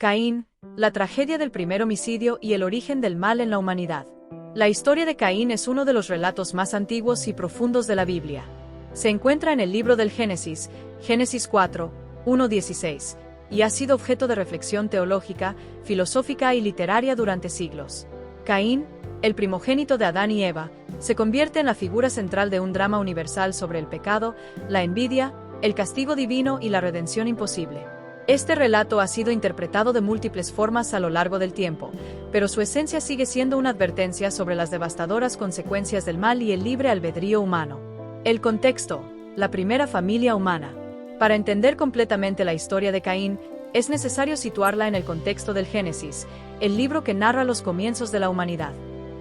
Caín, la tragedia del primer homicidio y el origen del mal en la humanidad. La historia de Caín es uno de los relatos más antiguos y profundos de la Biblia. Se encuentra en el libro del Génesis, Génesis 4, 1-16, y ha sido objeto de reflexión teológica, filosófica y literaria durante siglos. Caín, el primogénito de Adán y Eva, se convierte en la figura central de un drama universal sobre el pecado, la envidia, el castigo divino y la redención imposible. Este relato ha sido interpretado de múltiples formas a lo largo del tiempo, pero su esencia sigue siendo una advertencia sobre las devastadoras consecuencias del mal y el libre albedrío humano. El contexto: la primera familia humana. Para entender completamente la historia de Caín, es necesario situarla en el contexto del Génesis, el libro que narra los comienzos de la humanidad.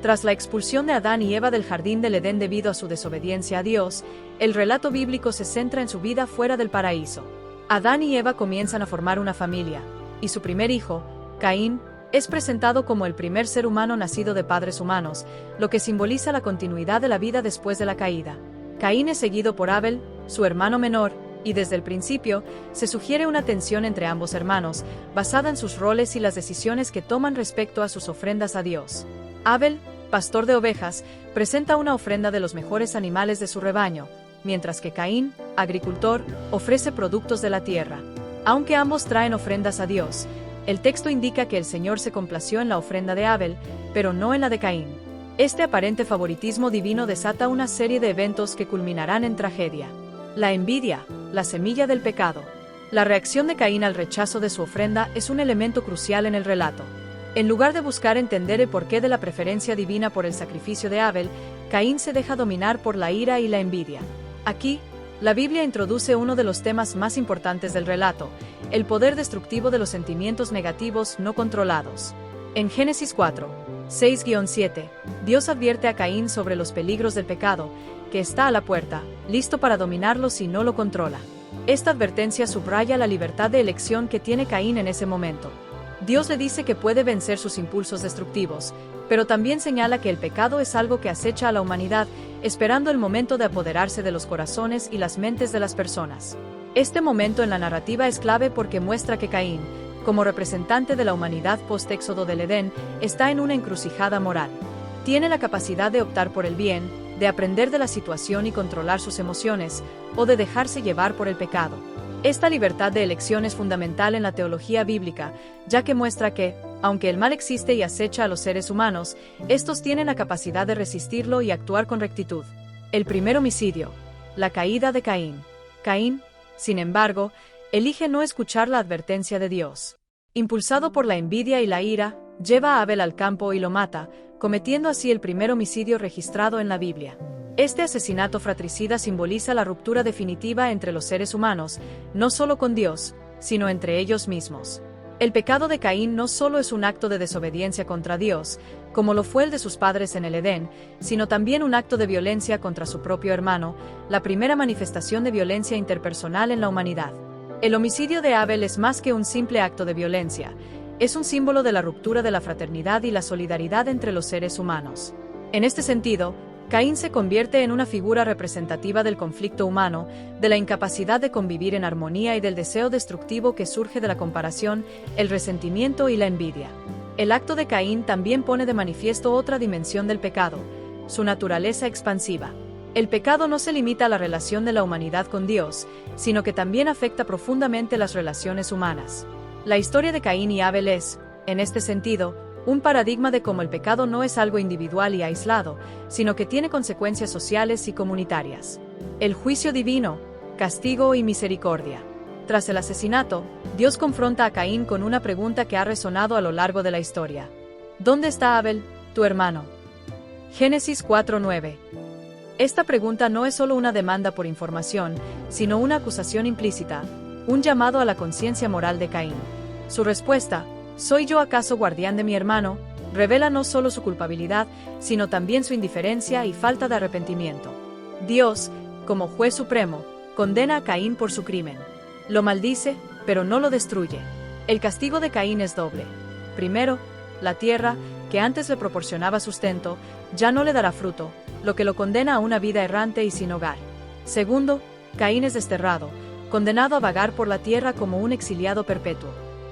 Tras la expulsión de Adán y Eva del jardín del Edén debido a su desobediencia a Dios, el relato bíblico se centra en su vida fuera del paraíso. Adán y Eva comienzan a formar una familia, y su primer hijo, Caín, es presentado como el primer ser humano nacido de padres humanos, lo que simboliza la continuidad de la vida después de la caída. Caín es seguido por Abel, su hermano menor, y desde el principio, se sugiere una tensión entre ambos hermanos, basada en sus roles y las decisiones que toman respecto a sus ofrendas a Dios. Abel, pastor de ovejas, presenta una ofrenda de los mejores animales de su rebaño, mientras que Caín, agricultor, ofrece productos de la tierra. Aunque ambos traen ofrendas a Dios, el texto indica que el Señor se complació en la ofrenda de Abel, pero no en la de Caín. Este aparente favoritismo divino desata una serie de eventos que culminarán en tragedia. La envidia, la semilla del pecado. La reacción de Caín al rechazo de su ofrenda es un elemento crucial en el relato. En lugar de buscar entender el porqué de la preferencia divina por el sacrificio de Abel, Caín se deja dominar por la ira y la envidia. Aquí, la Biblia introduce uno de los temas más importantes del relato, el poder destructivo de los sentimientos negativos no controlados. En Génesis 4, 6-7, Dios advierte a Caín sobre los peligros del pecado, que está a la puerta, listo para dominarlo si no lo controla. Esta advertencia subraya la libertad de elección que tiene Caín en ese momento. Dios le dice que puede vencer sus impulsos destructivos, pero también señala que el pecado es algo que acecha a la humanidad, esperando el momento de apoderarse de los corazones y las mentes de las personas. Este momento en la narrativa es clave porque muestra que Caín, como representante de la humanidad post-éxodo del Edén, está en una encrucijada moral. Tiene la capacidad de optar por el bien, de aprender de la situación y controlar sus emociones, o de dejarse llevar por el pecado. Esta libertad de elección es fundamental en la teología bíblica, ya que muestra que, aunque el mal existe y acecha a los seres humanos, estos tienen la capacidad de resistirlo y actuar con rectitud. El primer homicidio, la caída de Caín. Caín, sin embargo, elige no escuchar la advertencia de Dios. Impulsado por la envidia y la ira, lleva a Abel al campo y lo mata, cometiendo así el primer homicidio registrado en la Biblia. Este asesinato fratricida simboliza la ruptura definitiva entre los seres humanos, no solo con Dios, sino entre ellos mismos. El pecado de Caín no solo es un acto de desobediencia contra Dios, como lo fue el de sus padres en el Edén, sino también un acto de violencia contra su propio hermano, la primera manifestación de violencia interpersonal en la humanidad. El homicidio de Abel es más que un simple acto de violencia, es un símbolo de la ruptura de la fraternidad y la solidaridad entre los seres humanos. En este sentido, Caín se convierte en una figura representativa del conflicto humano, de la incapacidad de convivir en armonía y del deseo destructivo que surge de la comparación, el resentimiento y la envidia. El acto de Caín también pone de manifiesto otra dimensión del pecado, su naturaleza expansiva. El pecado no se limita a la relación de la humanidad con Dios, sino que también afecta profundamente las relaciones humanas. La historia de Caín y Abel es, en este sentido, un paradigma de cómo el pecado no es algo individual y aislado, sino que tiene consecuencias sociales y comunitarias. El juicio divino, castigo y misericordia. Tras el asesinato, Dios confronta a Caín con una pregunta que ha resonado a lo largo de la historia. ¿Dónde está Abel, tu hermano? Génesis 4:9. Esta pregunta no es solo una demanda por información, sino una acusación implícita, un llamado a la conciencia moral de Caín. Su respuesta, ¿soy yo acaso guardián de mi hermano?, revela no solo su culpabilidad, sino también su indiferencia y falta de arrepentimiento. Dios, como juez supremo, condena a Caín por su crimen. Lo maldice, pero no lo destruye. El castigo de Caín es doble. Primero, la tierra, que antes le proporcionaba sustento, ya no le dará fruto, lo que lo condena a una vida errante y sin hogar. Segundo, Caín es desterrado, condenado a vagar por la tierra como un exiliado perpetuo.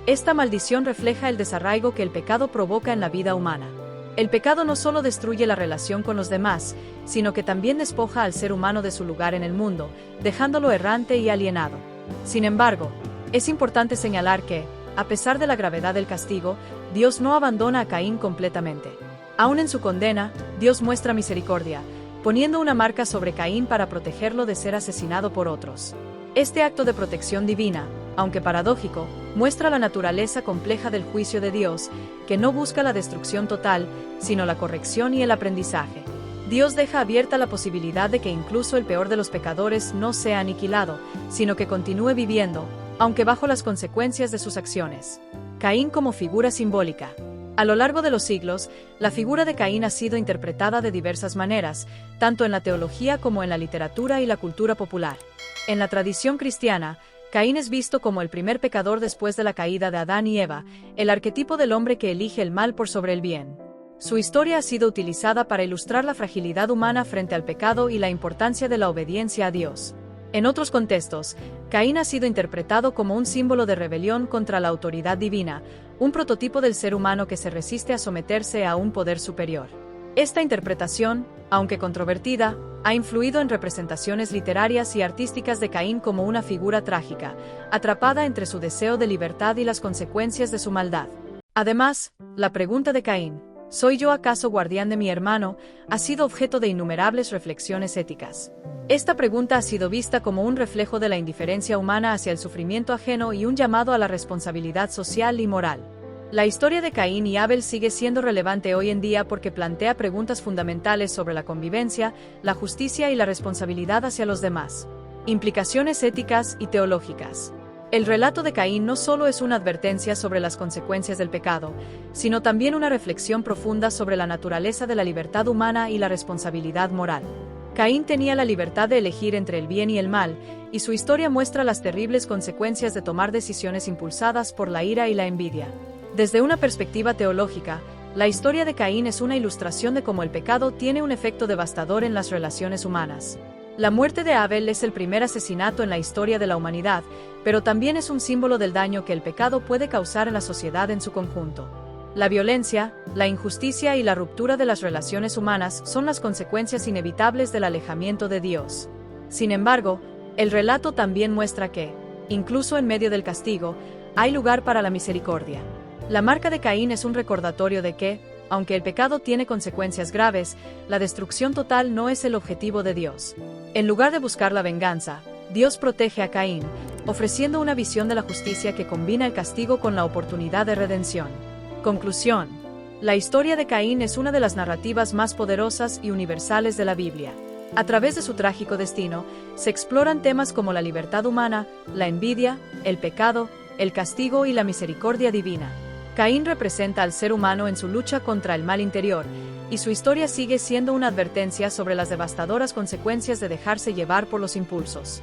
Esta maldición refleja el desarraigo que el pecado provoca en la vida humana. El pecado no solo destruye la relación con los demás, sino que también despoja al ser humano de su lugar en el mundo, dejándolo errante y alienado. Sin embargo, es importante señalar que, a pesar de la gravedad del castigo, Dios no abandona a Caín completamente. Aún en su condena, Dios muestra misericordia, poniendo una marca sobre Caín para protegerlo de ser asesinado por otros. Este acto de protección divina, aunque paradójico, muestra la naturaleza compleja del juicio de Dios, que no busca la destrucción total, sino la corrección y el aprendizaje. Dios deja abierta la posibilidad de que incluso el peor de los pecadores no sea aniquilado, sino que continúe viviendo, aunque bajo las consecuencias de sus acciones. Caín como figura simbólica. A lo largo de los siglos, la figura de Caín ha sido interpretada de diversas maneras, tanto en la teología como en la literatura y la cultura popular. En la tradición cristiana, Caín es visto como el primer pecador después de la caída de Adán y Eva, el arquetipo del hombre que elige el mal por sobre el bien. Su historia ha sido utilizada para ilustrar la fragilidad humana frente al pecado y la importancia de la obediencia a Dios. En otros contextos, Caín ha sido interpretado como un símbolo de rebelión contra la autoridad divina, un prototipo del ser humano que se resiste a someterse a un poder superior. Esta interpretación, aunque controvertida, ha influido en representaciones literarias y artísticas de Caín como una figura trágica, atrapada entre su deseo de libertad y las consecuencias de su maldad. Además, la pregunta de Caín, ¿soy yo acaso guardián de mi hermano?, ha sido objeto de innumerables reflexiones éticas. Esta pregunta ha sido vista como un reflejo de la indiferencia humana hacia el sufrimiento ajeno y un llamado a la responsabilidad social y moral. La historia de Caín y Abel sigue siendo relevante hoy en día porque plantea preguntas fundamentales sobre la convivencia, la justicia y la responsabilidad hacia los demás. Implicaciones éticas y teológicas. El relato de Caín no solo es una advertencia sobre las consecuencias del pecado, sino también una reflexión profunda sobre la naturaleza de la libertad humana y la responsabilidad moral. Caín tenía la libertad de elegir entre el bien y el mal, y su historia muestra las terribles consecuencias de tomar decisiones impulsadas por la ira y la envidia. Desde una perspectiva teológica, la historia de Caín es una ilustración de cómo el pecado tiene un efecto devastador en las relaciones humanas. La muerte de Abel es el primer asesinato en la historia de la humanidad, pero también es un símbolo del daño que el pecado puede causar en la sociedad en su conjunto. La violencia, la injusticia y la ruptura de las relaciones humanas son las consecuencias inevitables del alejamiento de Dios. Sin embargo, el relato también muestra que, incluso en medio del castigo, hay lugar para la misericordia. La marca de Caín es un recordatorio de que, aunque el pecado tiene consecuencias graves, la destrucción total no es el objetivo de Dios. En lugar de buscar la venganza, Dios protege a Caín, ofreciendo una visión de la justicia que combina el castigo con la oportunidad de redención. Conclusión. La historia de Caín es una de las narrativas más poderosas y universales de la Biblia. A través de su trágico destino, se exploran temas como la libertad humana, la envidia, el pecado, el castigo y la misericordia divina. Caín representa al ser humano en su lucha contra el mal interior, y su historia sigue siendo una advertencia sobre las devastadoras consecuencias de dejarse llevar por los impulsos.